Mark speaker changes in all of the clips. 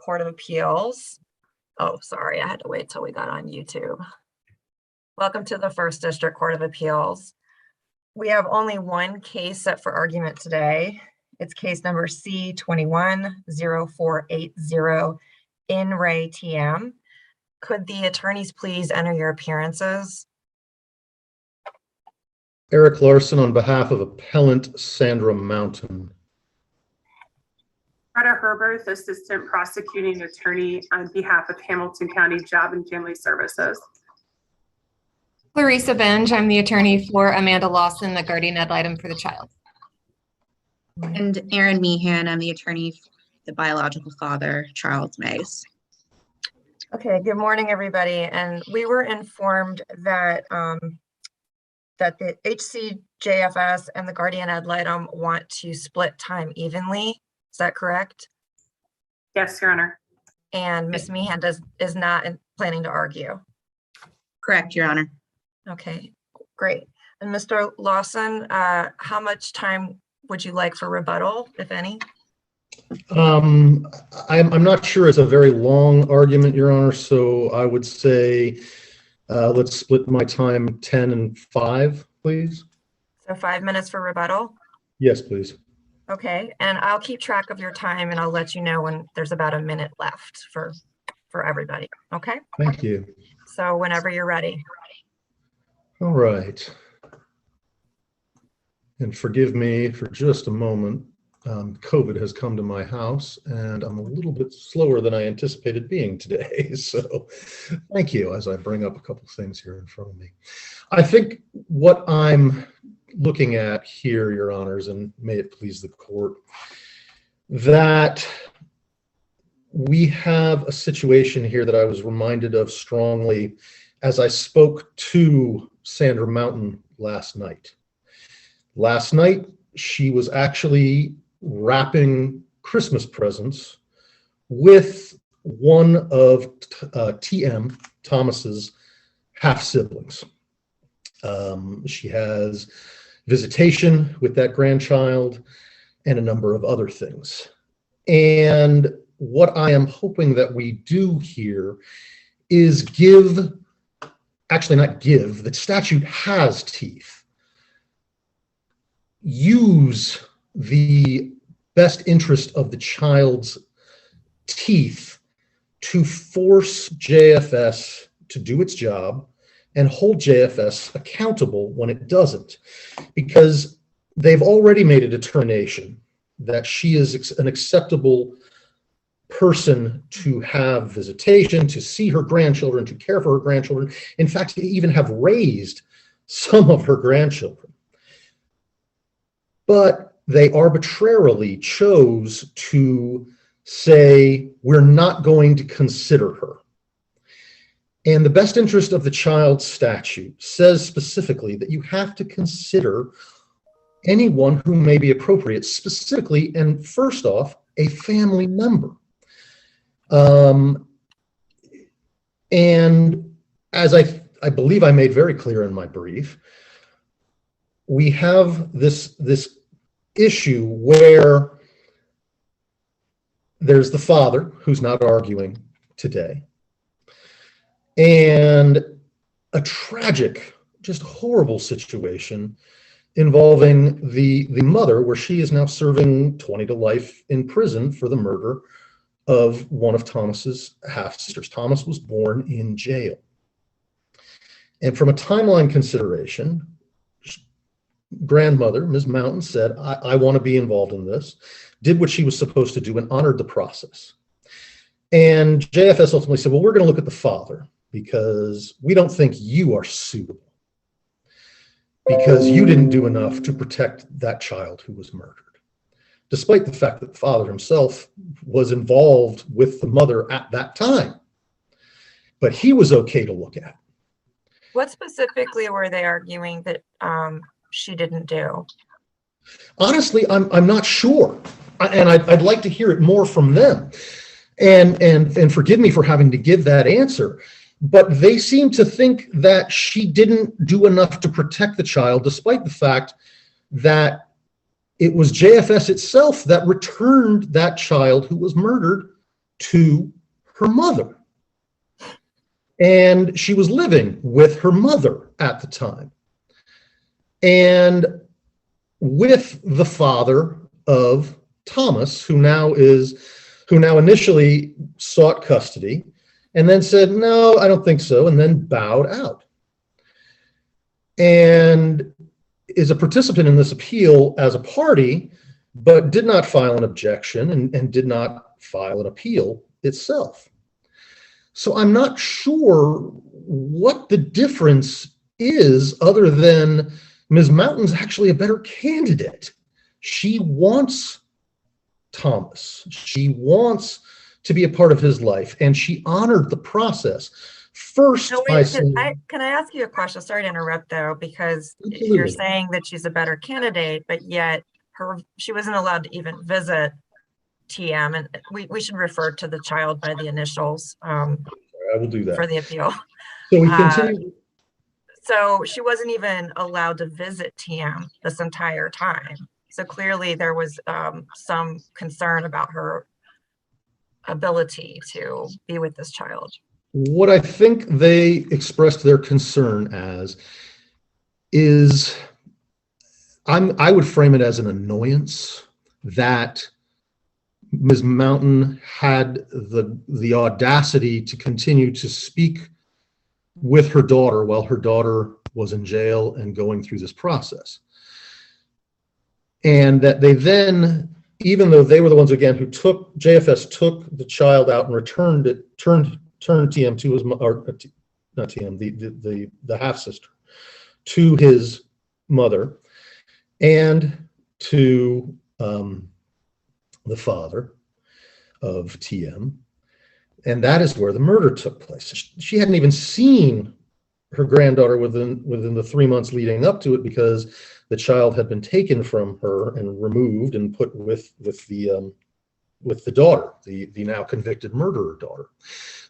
Speaker 1: Court of Appeals. Oh, sorry, I had to wait till we got on YouTube. Welcome to the First District Court of Appeals. We have only one case set for argument today. It's case number C21-0480 in re TM. Could the attorneys please enter your appearances?
Speaker 2: Eric Larson on behalf of appellant Sandra Mountain.
Speaker 3: Greta Herbert, Assistant Prosecuting Attorney on behalf of Hamilton County Job and Family Services.
Speaker 4: Clarissa Benge, I'm the attorney for Amanda Lawson, the guardian ad litem for the child.
Speaker 5: And Erin Meehan, I'm the attorney for the biological father, Charles Mays.
Speaker 1: Okay, good morning, everybody. And we were informed that that the HCJFS and the guardian ad litem want to split time evenly. Is that correct?
Speaker 3: Yes, Your Honor.
Speaker 1: And Ms. Meehan is not planning to argue.
Speaker 5: Correct, Your Honor.
Speaker 1: Okay, great. And Mr. Lawson, how much time would you like for rebuttal, if any?
Speaker 2: I'm not sure it's a very long argument, Your Honor, so I would say let's split my time 10 and 5, please.
Speaker 1: So 5 minutes for rebuttal?
Speaker 2: Yes, please.
Speaker 1: Okay, and I'll keep track of your time and I'll let you know when there's about a minute left for everybody, okay?
Speaker 2: Thank you.
Speaker 1: So whenever you're ready.
Speaker 2: All right. And forgive me for just a moment. COVID has come to my house and I'm a little bit slower than I anticipated being today. So thank you as I bring up a couple of things here in front of me. I think what I'm looking at here, Your Honors, and may it please the court, that we have a situation here that I was reminded of strongly as I spoke to Sandra Mountain last night. Last night, she was actually wrapping Christmas presents with one of TM, Thomas's half-siblings. She has visitation with that grandchild and a number of other things. And what I am hoping that we do here is the statute has teeth. Use the best interest of the child's teeth to force JFS to do its job and hold JFS accountable when it doesn't, because they've already made a determination that she is an acceptable person to have visitation, to see her grandchildren, to care for her grandchildren, in fact, to even have raised some of her grandchildren. But they arbitrarily chose to say, we're not going to consider her. And the best interest of the child statute says specifically that you have to consider anyone who may be appropriate, specifically, and first off, a family member. And as I believe I made very clear in my brief, we have this issue where there's the father who's not arguing today, and a tragic, just horrible situation involving the mother, where she is now serving 20 to life in prison for the murder of one of Thomas's half-sisters. Thomas was born in jail. And from a timeline consideration, grandmother, Ms. Mountain, said, I want to be involved in this, did what she was supposed to do, and honored the process. And JFS ultimately said, well, we're going to look at the father because we don't think you are suitable because you didn't do enough to protect that child who was murdered, despite the fact that the father himself was involved with the mother at that time. But he was okay to look at.
Speaker 1: What specifically were they arguing that she didn't do?
Speaker 2: Honestly, I'm not sure, and I'd like to hear it more from them. And forgive me for having to give that answer, but they seem to think that she didn't do enough to protect the child, despite the fact that it was JFS itself that returned that child who was murdered to her mother. And she was living with her mother at the time. And with the father of Thomas, who now initially sought custody and then said, no, I don't think so, and then bowed out. And is a participant in this appeal as a party, but did not file an objection and did not file an appeal itself. So I'm not sure what the difference is other than Ms. Mountain's actually a better candidate. She wants Thomas. She wants to be a part of his life, and she honored the process. First,
Speaker 1: No, wait, can I ask you a question? Sorry to interrupt, though, because you're saying that she's a better candidate, but yet she wasn't allowed to even visit TM, and we should refer to the child by the initials.
Speaker 2: I will do that
Speaker 1: for the appeal.
Speaker 2: So we continue.
Speaker 1: So she wasn't even allowed to visit TM this entire time. So clearly there was some concern about her ability to be with this child.
Speaker 2: What I think they expressed their concern as is, I would frame it as an annoyance that Ms. Mountain had the audacity to continue to speak with her daughter while her daughter was in jail and going through this process. And that they then, even though they were the ones again who JFS took the child out and turned TM to his, or not TM, the half sister, to his mother and to the father of TM. And that is where the murder took place. She hadn't even seen her granddaughter within the 3 months leading up to it, because the child had been taken from her and removed and put with the daughter, the now convicted murderer daughter.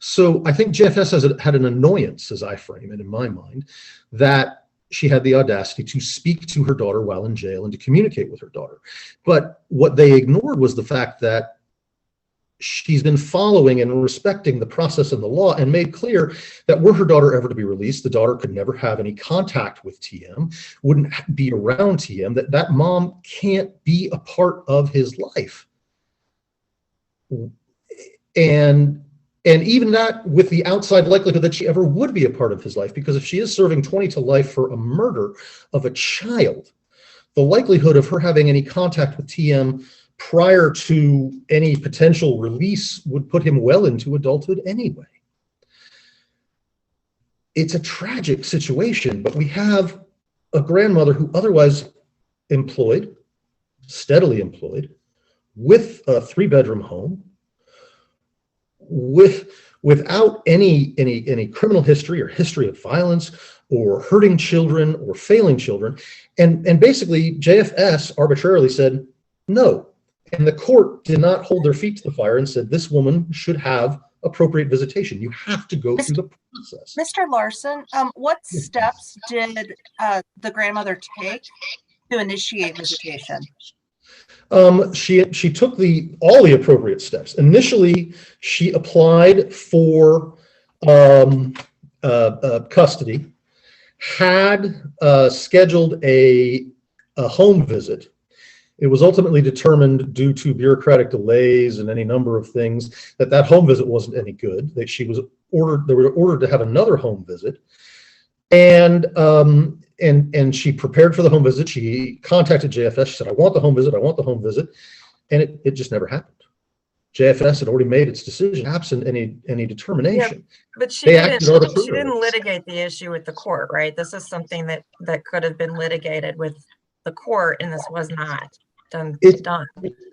Speaker 2: So I think JFS had an annoyance, as I frame it in my mind, that she had the audacity to speak to her daughter while in jail and to communicate with her daughter. But what they ignored was the fact that she's been following and respecting the process and the law, and made clear that were her daughter ever to be released, the daughter could never have any contact with TM, wouldn't be around TM, that mom can't be a part of his life. And even that with the outside likelihood that she ever would be a part of his life, because if she is serving 20 to life for a murder of a child, the likelihood of her having any contact with TM prior to any potential release would put him well into adulthood anyway. It's a tragic situation, but we have a grandmother who otherwise employed, steadily employed, with a 3-bedroom home, without any criminal history or history of violence or hurting children or failing children. And basically JFS arbitrarily said no. And the court did not hold their feet to the fire and said, this woman should have appropriate visitation. You have to go through the process.
Speaker 6: Mr. Larson, what steps did the grandmother take to initiate visitation?
Speaker 2: She took all the appropriate steps. Initially, she applied for custody, had scheduled a home visit. It was ultimately determined, due to bureaucratic delays and any number of things, that home visit wasn't any good. That they were ordered to have another home visit, and she prepared for the home visit. She contacted JFS. She said, "I want the home visit. I want the home visit," and it just never happened. JFS had already made its decision, absent any determination.
Speaker 1: Yeah, but she didn't litigate the issue with the court, right? This is something that could have been litigated with the court, and this was not done.
Speaker 2: It's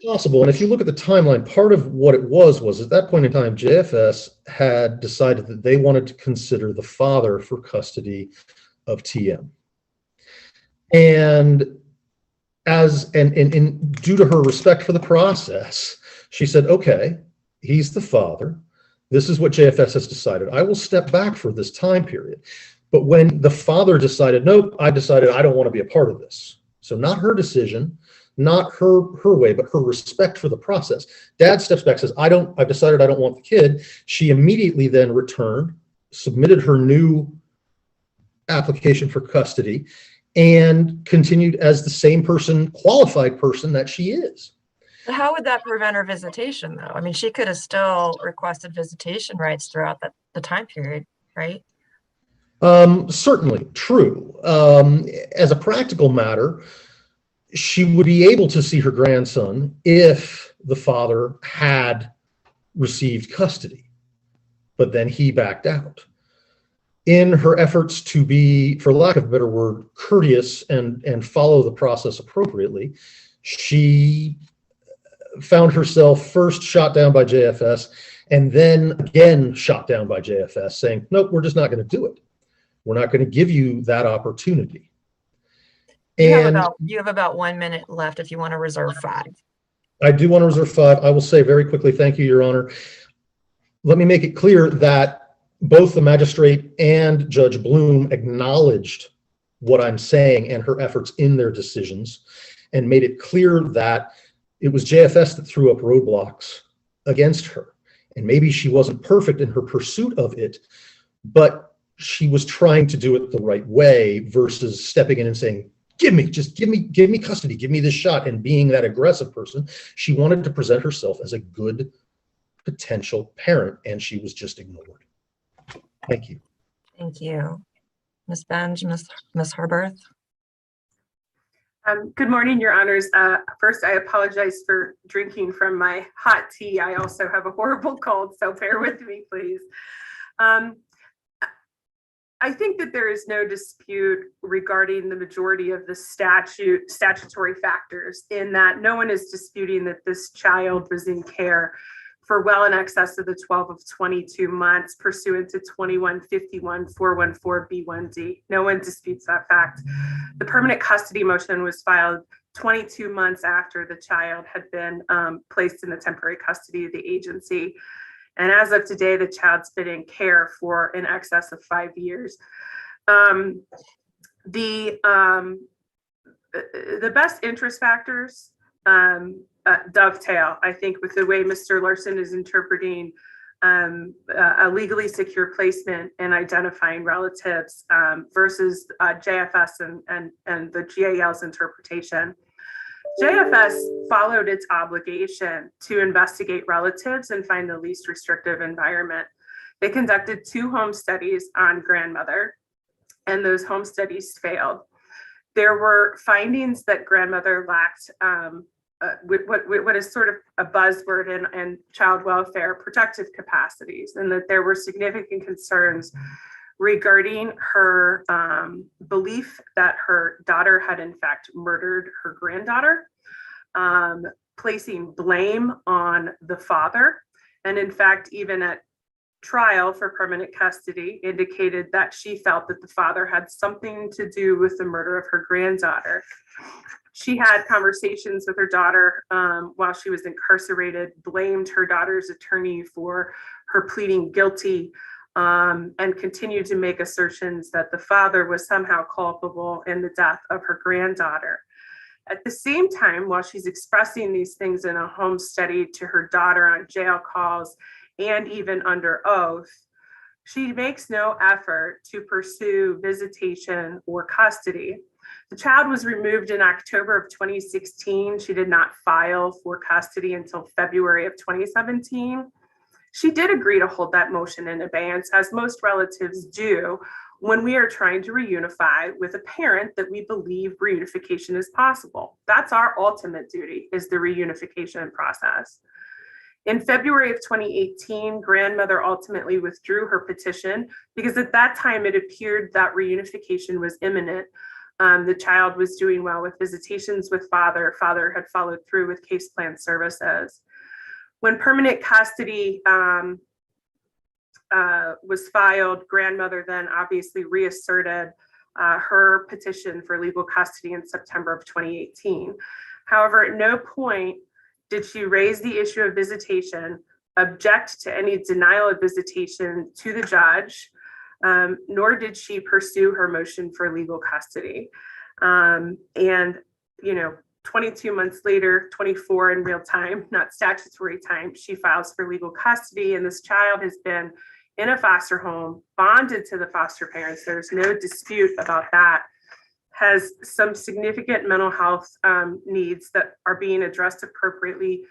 Speaker 2: possible. And if you look at the timeline, part of what it was at that point in time, JFS had decided that they wanted to consider the father for custody of TM. And due to her respect for the process, she said, okay, he's the father. This is what JFS has decided. I will step back for this time period. But when the father decided, nope, I decided I don't want to be a part of this. So not her decision. not her way, but her respect for the process. Dad steps back, says, I've decided I don't want the kid. She immediately then returned, submitted her new application for custody, and continued as the same person, qualified person that she is.
Speaker 1: How would that prevent her visitation, though? I mean, she could have still requested visitation rights throughout the time period, right?
Speaker 2: Certainly true. As a practical matter, she would be able to see her grandson if the father had received custody, but then he backed out. In her efforts to be, for lack of a better word, courteous and follow the process appropriately, she found herself first shot down by JFS and then again shot down by JFS, saying, nope, we're just not going to do it. We're not going to give you that opportunity.
Speaker 1: You have about 1 minute left if you want to reserve 5.
Speaker 2: I do want to reserve 5. I will say very quickly, thank you, Your Honor. Let me make it clear that both the magistrate and Judge Bloom acknowledged what I'm saying and her efforts in their decisions, and made it clear that it was JFS that threw up roadblocks against her. And maybe she wasn't perfect in her pursuit of it, but she was trying to do it the right way versus stepping in and saying, give me custody, give me this shot, and being that aggressive person. She wanted to present herself as a good potential parent, and she was just ignored. Thank you.
Speaker 1: Thank you. Ms. Benj, Ms. Harberth.
Speaker 3: Good morning, Your Honors. First, I apologize for drinking from my hot tea. I also have a horrible cold, so bear with me, please. I think that there is no dispute regarding the majority of the statutory factors, in that no one is disputing that this child was in care for well in excess of the 12 of 22 months pursuant to 2151 414 B1D. No one disputes that fact. The permanent custody motion was filed 22 months after the child had been placed in the temporary custody of the agency. And as of today, the child's been in care for in excess of 5 years. The best interest factors dovetail, I think, with the way Mr. Larson is interpreting a legally secure placement and identifying relatives versus JFS and the GAL's interpretation. JFS followed its obligation to investigate relatives and find the least restrictive environment. They conducted 2 home studies on grandmother, and those home studies failed. There were findings that grandmother lacked what is sort of a buzzword in child welfare, protective capacities, and that there were significant concerns regarding her belief that her daughter had in fact murdered her granddaughter, placing blame on the father, and in fact, even at trial for permanent custody, indicated that she felt that the father had something to do with the murder of her granddaughter. She had conversations with her daughter while she was incarcerated, blamed her daughter's attorney for her pleading guilty, and continued to make assertions that the father was somehow culpable in the death of her granddaughter. At the same time, while she's expressing these things in a home study to her daughter on jail calls and even under oath, she makes no effort to pursue visitation or custody. The child was removed in October of 2016. She did not file for custody until February of 2017. She did agree to hold that motion in abeyance, as most relatives do when we are trying to reunify with a parent that we believe reunification is possible. That's our ultimate duty, is the reunification process. In February of 2018, grandmother ultimately withdrew her petition because at that time it appeared that reunification was imminent. The child was doing well with visitations with father. Father had followed through with case plan services. When permanent custody was filed, grandmother then obviously reasserted her petition for legal custody in September of 2018. However, at no point did she raise the issue of visitation, object to any denial of visitation to the judge, nor did she pursue her motion for legal custody. And, you know, 22 months later, 24 in real time, not statutory time, she files for legal custody, and this child has been in a foster home, bonded to the foster parents. There's no dispute about that. Has some significant mental health needs that are being addressed appropriately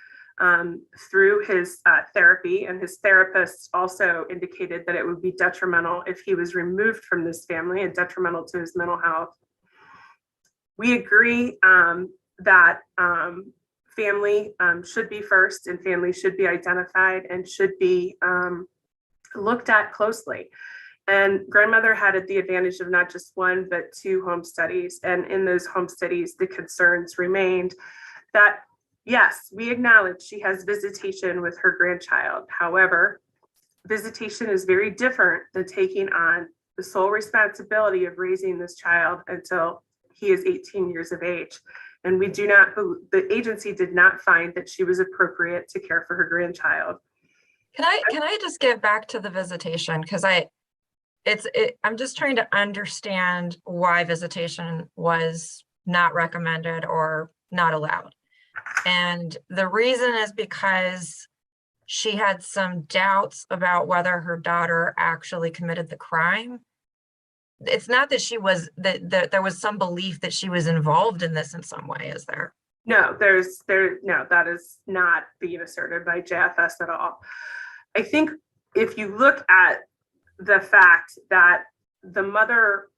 Speaker 3: through his therapy, and his therapist also indicated that it would be detrimental if he was removed from this family and detrimental to his mental health. We agree that family should be first, and family should be identified and should be looked at closely. And grandmother had the advantage of not just one, but 2 home studies. And in those home studies, the concerns remained that, yes, we acknowledge she has visitation with her grandchild. However, visitation is very different than taking on the sole responsibility of raising this child until he is 18 years of age. And we do not, the agency did not find that she was appropriate to care for her grandchild.
Speaker 1: Can I just get back to the visitation? Because I'm just trying to understand why visitation was not recommended or not allowed. And the reason is because she had some doubts about whether her daughter actually committed the crime. It's not that that there was some belief that she was involved in this in some way, is there?
Speaker 3: No, no, that is not being asserted by JFS at all. I think if you look at the fact that the mother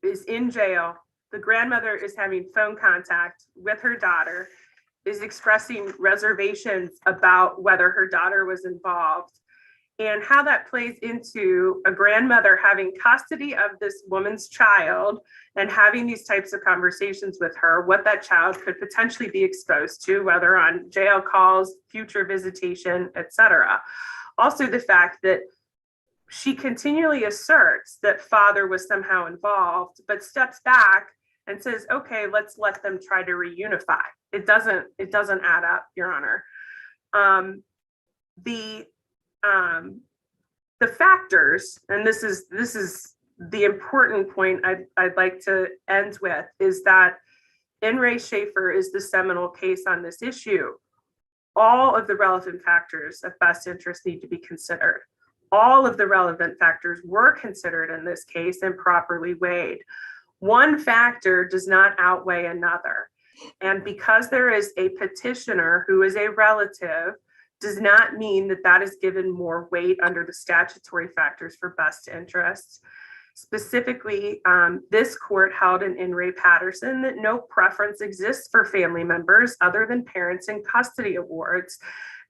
Speaker 3: is in jail, the grandmother is having phone contact with her daughter, is expressing reservations about whether her daughter was involved, and how that plays into a grandmother having custody of this woman's child and having these types of conversations with her, what that child could potentially be exposed to, whether on jail calls, future visitation, etc. Also, the fact that she continually asserts that father was somehow involved, but steps back and says, okay, let's let them try to reunify. It doesn't add up, Your Honor. The factors, and this is the important point I'd like to end with, is that In re Schaefer is the seminal case on this issue. All of the relevant factors of best interest need to be considered. All of the relevant factors were considered in this case and properly weighed. One factor does not outweigh another. And because there is a petitioner who is a relative, does not mean that that is given more weight under the statutory factors for best interests. Specifically, this court held in re Patterson that no preference exists for family members other than parents in custody awards.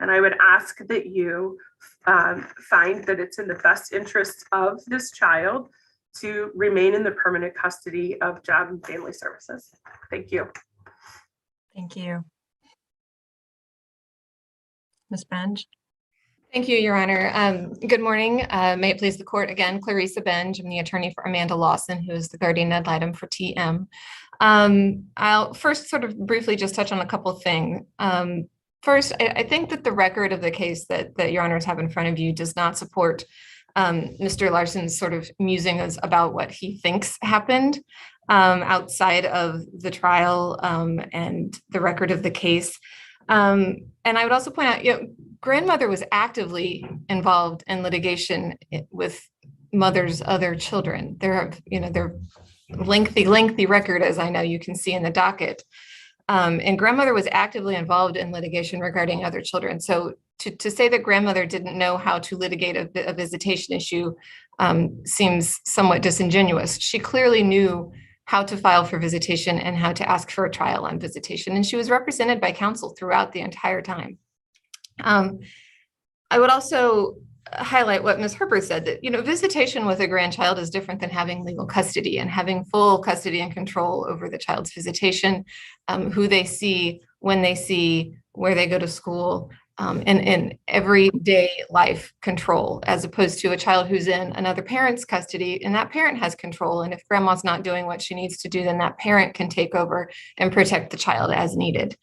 Speaker 3: And I would ask that you find that it's in the best interest of this child to remain in the permanent custody of Job and Family Services. Thank you.
Speaker 1: Thank you. Ms. Benj?
Speaker 4: Thank you, Your Honor. Good morning. May it please the court again, Clarissa Benj. I'm the attorney for Amanda Lawson, who is the guardian ad litem for TM. I'll first sort of briefly just touch on a couple of things. First, I think that the record of the case that Your Honors have in front of you does not support Mr. Larson's sort of musings about what he thinks happened outside of the trial and the record of the case. And I would also point out, grandmother was actively involved in litigation with mother's other children. They're lengthy record, as I know you can see in the docket. And grandmother was actively involved in litigation regarding other children. So to say that grandmother didn't know how to litigate a visitation issue seems somewhat disingenuous. She clearly knew how to file for visitation and how to ask for a trial on visitation. And she was represented by counsel throughout the entire time. I would also highlight what Ms. Harper said, that, visitation with a grandchild is different than having legal custody, and having full custody and control over the child's visitation, who they see, when they see, where they go to school, and everyday life control, as opposed to a child who's in another parent's custody, and that parent has control. And if grandma's not doing what she needs to do, then that parent can take over and protect the child as needed.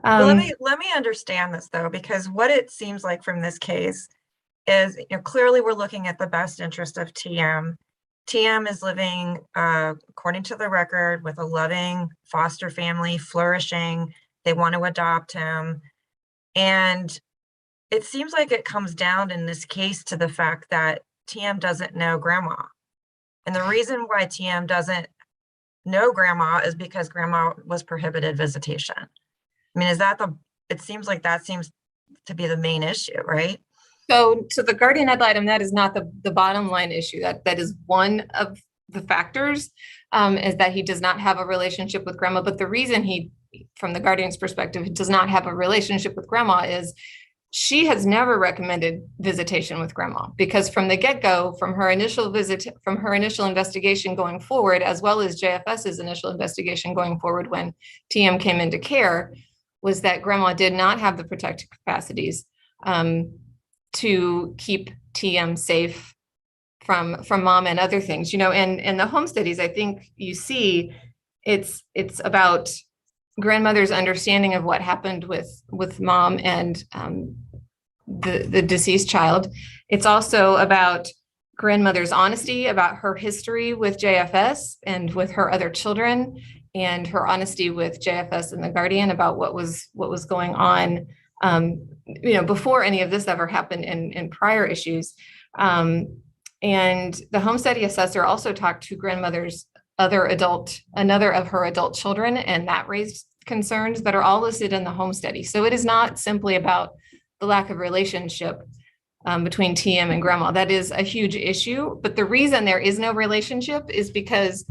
Speaker 1: Let me understand this, though, because what it seems like from this case is, clearly we're looking at the best interest of TM. TM is living, according to the record, with a loving foster family, flourishing. They want to adopt him. And it seems like it comes down in this case to the fact that TM doesn't know grandma. And the reason why TM doesn't know grandma is because grandma was prohibited visitation. I mean, it seems like that seems to be the main issue, right?
Speaker 4: So to the guardian ad litem, that is not the bottom line issue. That is one of the factors, is that he does not have a relationship with grandma. But the reason he, from the guardian's perspective, does not have a relationship with grandma is she has never recommended visitation with grandma, because from the get-go, from her initial investigation going forward, as well as JFS's initial investigation going forward when TM came into care, was that grandma did not have the protective capacities to keep TM safe from mom and other things, and in the home studies, I think you see it's about grandmother's understanding of what happened with mom and the deceased child. It's also about grandmother's honesty about her history with JFS and with her other children, and her honesty with JFS and the guardian about what was going on, before any of this ever happened in prior issues. And the home study assessor also talked to grandmother's another of her adult children, and that raised concerns that are all listed in the home study. So it is not simply about the lack of relationship between TM and grandma. That is a huge issue, but the reason there is no relationship is because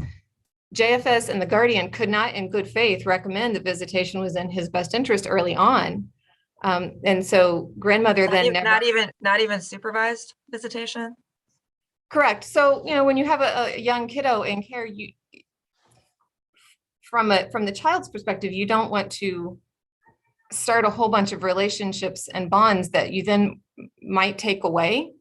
Speaker 4: JFS and the guardian could not in good faith recommend that visitation was in his best interest early on. And so grandmother
Speaker 1: not even supervised visitation.
Speaker 4: Correct. So, when you have a young kiddo in care, from the child's perspective, you don't want to start a whole bunch of relationships and bonds that you then might take away,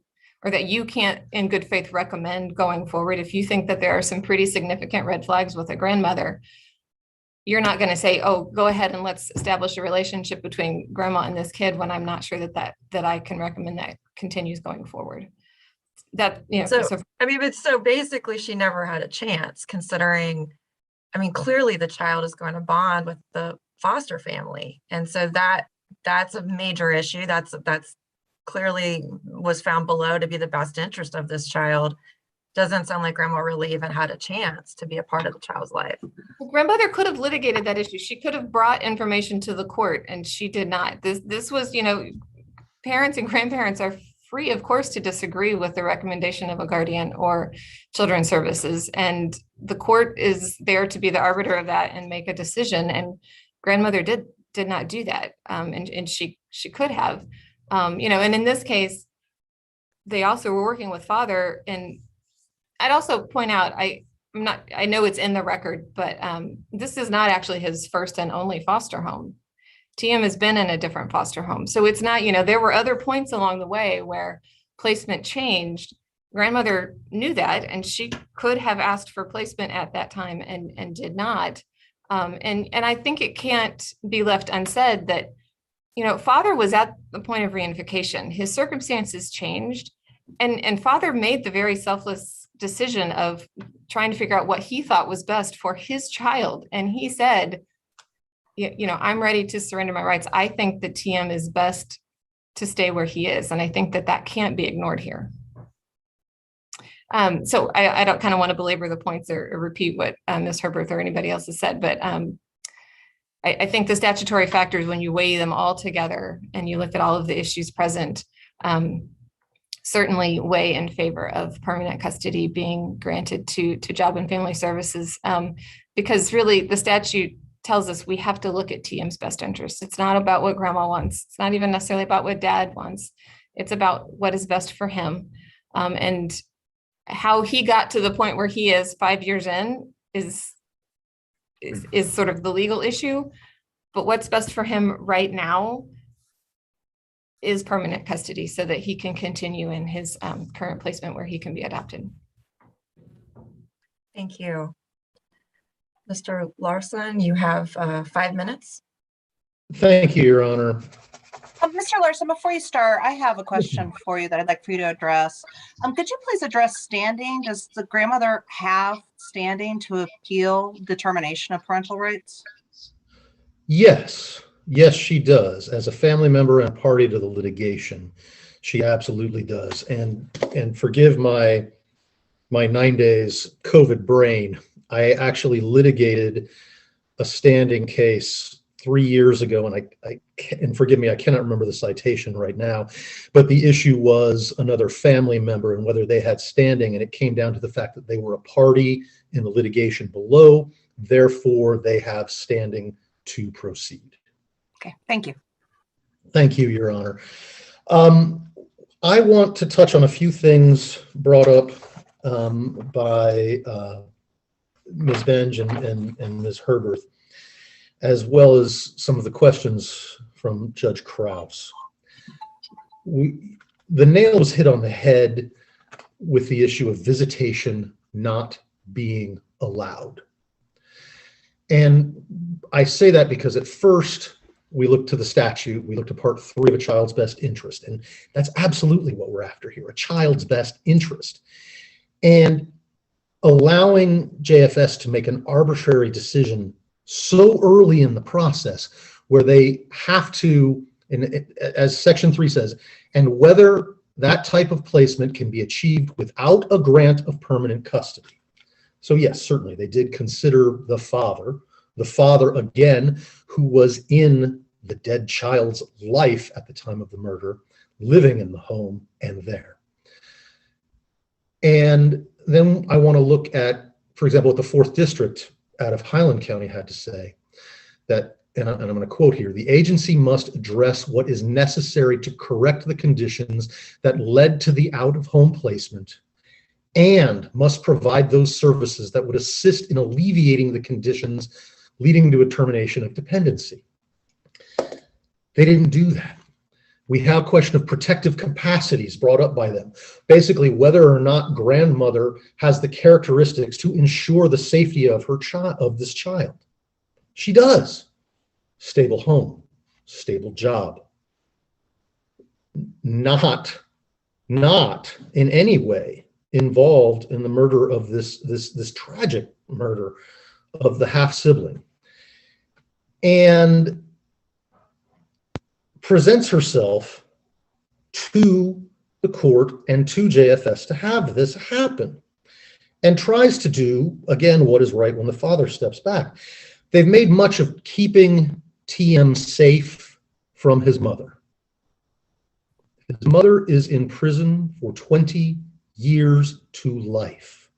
Speaker 4: or that you can't in good faith recommend going forward. If you think that there are some pretty significant red flags with a grandmother, you're not going to say, oh, go ahead and let's establish a relationship between grandma and this kid when I'm not sure that I can recommend that continues going forward. But so
Speaker 1: basically she never had a chance, considering, clearly the child is going to bond with the foster family. And so that's a major issue. That's clearly was found below to be the best interest of this child. Doesn't sound like grandma really even had a chance to be a part of the child's life.
Speaker 4: Grandmother could have litigated that issue. She could have brought information to the court, and she did not. This was, parents and grandparents are free, of course, to disagree with the recommendation of a guardian or children's services. And the court is there to be the arbiter of that and make a decision. And grandmother did not do that. And she could have, and in this case, they also were working with father. And I'd also point out, I know it's in the record, but this is not actually his first and only foster home. TM has been in a different foster home. So it's not, there were other points along the way where placement changed. Grandmother knew that, and she could have asked for placement at that time and did not. And I think it can't be left unsaid that, father was at the point of reunification. His circumstances changed, and father made the very selfless decision of trying to figure out what he thought was best for his child. And he said, I'm ready to surrender my rights. I think that TM is best to stay where he is. And I think that can't be ignored here. So I don't kind of want to belabor the points or repeat what Ms. Herbert or anybody else has said, but I think the statutory factors, when you weigh them all together and you look at all of the issues present, certainly weigh in favor of permanent custody being granted to Job and Family Services, because really the statute tells us we have to look at TM's best interest. It's not about what grandma wants. It's not even necessarily about what dad wants. It's about what is best for him. And how he got to the point where he is 5 years in is sort of the legal issue. But what's best for him right now is permanent custody so that he can continue in his current placement where he can be adopted.
Speaker 1: Thank you. Mr. Larson, you have 5 minutes.
Speaker 2: Thank you, Your Honor.
Speaker 6: Mr. Larson, before you start, I have a question for you that I'd like for you to address. Could you please address standing? Does the grandmother have standing to appeal determination of parental rights?
Speaker 2: Yes, yes, she does. As a family member and party to the litigation, she absolutely does. And forgive my 9 days COVID brain. I actually litigated a standing case 3 years ago, and forgive me, I cannot remember the citation right now, but the issue was another family member and whether they had standing, and it came down to the fact that they were a party in the litigation below, therefore they have standing to proceed.
Speaker 6: Okay, thank you.
Speaker 2: Thank you, Your Honor. I want to touch on a few things brought up by Ms. Benj and Ms. Herberth, as well as some of the questions from Judge Krause. The nail was hit on the head with the issue of visitation not being allowed. And I say that because at first we look to the statute, we look to Part 3 of a child's best interest, and that's absolutely what we're after here, a child's best interest. And allowing JFS to make an arbitrary decision so early in the process where they have to, as Section 3 says, and whether that type of placement can be achieved without a grant of permanent custody. So yes, certainly they did consider the father again, who was in the dead child's life at the time of the murder, living in the home and there. And then I want to look at, for example, what the 4th District out of Highland County had to say, that, and I'm going to quote here, the agency must address what is necessary to correct the conditions that led to the out-of-home placement and must provide those services that would assist in alleviating the conditions leading to a termination of dependency. They didn't do that. We have a question of protective capacities brought up by them. Basically, whether or not grandmother has the characteristics to ensure the safety of her child, of this child. She does. Stable home, stable job. Not in any way involved in the murder of this tragic murder of the half sibling. And presents herself to the court and to JFS to have this happen, and tries to do, again, what is right when the father steps back. They've made much of keeping TM safe from his mother. His mother is in prison for 20 years to life.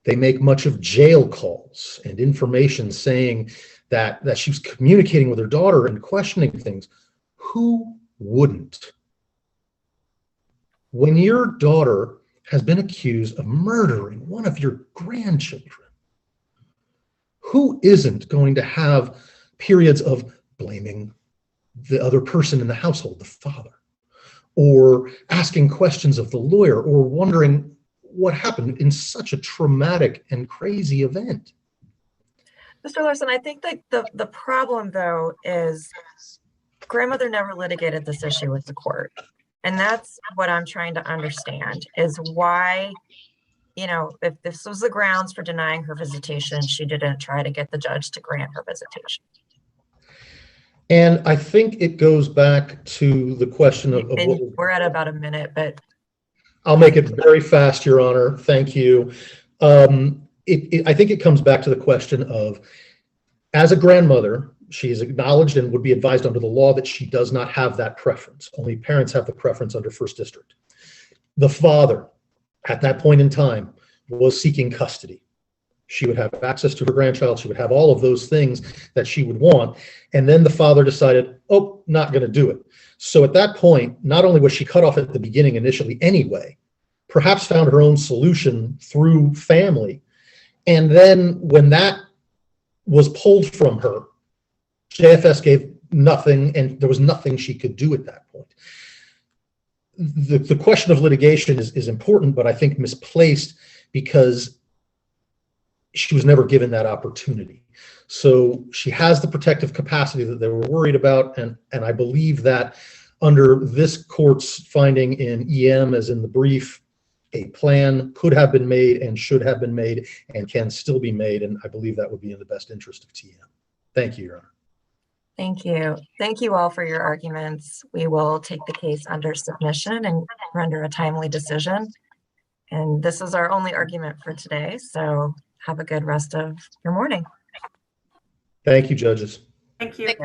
Speaker 2: They make much of jail calls and information saying that she was communicating with her daughter and questioning things. Who wouldn't? When your daughter has been accused of murdering one of your grandchildren, who isn't going to have periods of blaming the other person in the household, the father, or asking questions of the lawyer, or wondering what happened in such a traumatic and crazy event?
Speaker 1: Mr. Larson, I think that the problem, though, is grandmother never litigated this issue with the court. And that's what I'm trying to understand, is why, you know, if this was the grounds for denying her visitation, she didn't try to get the judge to grant her visitation.
Speaker 2: And I think it goes back to the question of
Speaker 1: and we're at about a minute, but
Speaker 2: I'll make it very fast, Your Honor. Thank you. I think it comes back to the question of, as a grandmother, she is acknowledged and would be advised under the law that she does not have that preference. Only parents have the preference under 1st District. The father, at that point in time, was seeking custody. She would have access to her grandchild. She would have all of those things that she would want. And then the father decided, oh, not going to do it. So at that point, not only was she cut off at the beginning initially anyway, perhaps found her own solution through family. And then when that was pulled from her, JFS gave nothing, and there was nothing she could do at that point. The question of litigation is important, but I think misplaced, because she was never given that opportunity. So she has the protective capacity that they were worried about. And I believe that under this court's finding in EM, as in the brief, a plan could have been made and should have been made and can still be made. And I believe that would be in the best interest of TM. Thank you, Your Honor.
Speaker 1: Thank you. Thank you all for your arguments. We will take the case under submission and render a timely decision. And this is our only argument for today. So have a good rest of your morning.
Speaker 2: Thank you, judges.
Speaker 3: Thank you.
Speaker 4: Thank you.